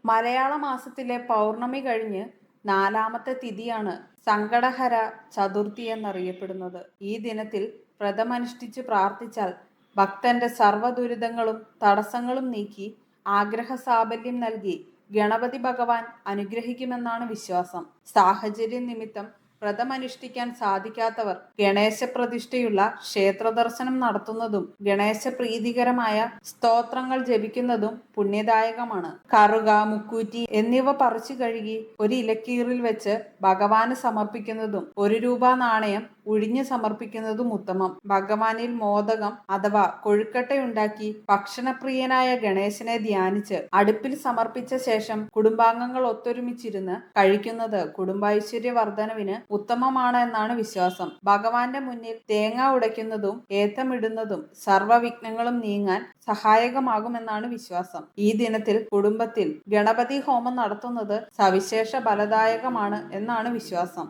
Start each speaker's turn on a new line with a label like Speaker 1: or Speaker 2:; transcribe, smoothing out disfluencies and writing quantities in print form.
Speaker 1: മലയാള മാസത്തിലെ പൗർണമി കഴിഞ്ഞ് നാലാമത്തെ തിഥിയാണ് സങ്കടഹര ചതുർത്ഥി എന്നറിയപ്പെടുന്നത്. ഈ ദിനത്തിൽ വ്രതമനുഷ്ഠിച്ച് പ്രാർത്ഥിച്ചാൽ ഭക്തന്റെ സർവ്വ ദുരിതങ്ങളും തടസ്സങ്ങളും നീക്കി ആഗ്രഹസാഫല്യം നൽകി ഗണപതി ഭഗവാൻ അനുഗ്രഹിക്കുമെന്നാണ് വിശ്വാസം. സാഹചര്യ നിമിത്തം വ്രതമനുഷ്ഠിക്കാൻ സാധിക്കാത്തവർ ഗണേശ പ്രതിഷ്ഠയുള്ള ക്ഷേത്ര ദർശനം നടത്തുന്നതും ഗണേശ പ്രീതികരമായ സ്തോത്രങ്ങൾ ജപിക്കുന്നതും പുണ്യദായകമാണ്. കറുക, മുക്കൂറ്റി എന്നിവ പറിച്ചു കഴുകി ഒരു ഇലക്കീറിൽ വെച്ച് ഭഗവാന് സമർപ്പിക്കുന്നതും 1 രൂപ നാണയം ഉഴിഞ്ഞ് സമർപ്പിക്കുന്നതും ഉത്തമം. ഭഗവാനിൽ മോദകം അഥവാ കൊഴുക്കട്ടയുണ്ടാക്കി ഭക്ഷണപ്രിയനായ ഗണേശനെ ധ്യാനിച്ച് അടുപ്പിൽ സമർപ്പിച്ച ശേഷം കുടുംബാംഗങ്ങൾ ഒത്തൊരുമിച്ചിരുന്ന് കഴിക്കുന്നത് കുടുംബൈശ്വര്യ വർധനവിന് ഉത്തമമാണ് എന്നാണ് വിശ്വാസം. ഭഗവാന്റെ മുന്നിൽ തേങ്ങ ഉടയ്ക്കുന്നതും ഏത്തമിടുന്നതും സർവ്വവിഘ്നങ്ങളും നീങ്ങാൻ സഹായകമാകുമെന്നാണ് വിശ്വാസം. ഈ ദിനത്തിൽ കുടുംബത്തിൽ ഗണപതി ഹോമം നടത്തുന്നത് സവിശേഷ ഫലദായകമാണ് എന്നാണ് വിശ്വാസം.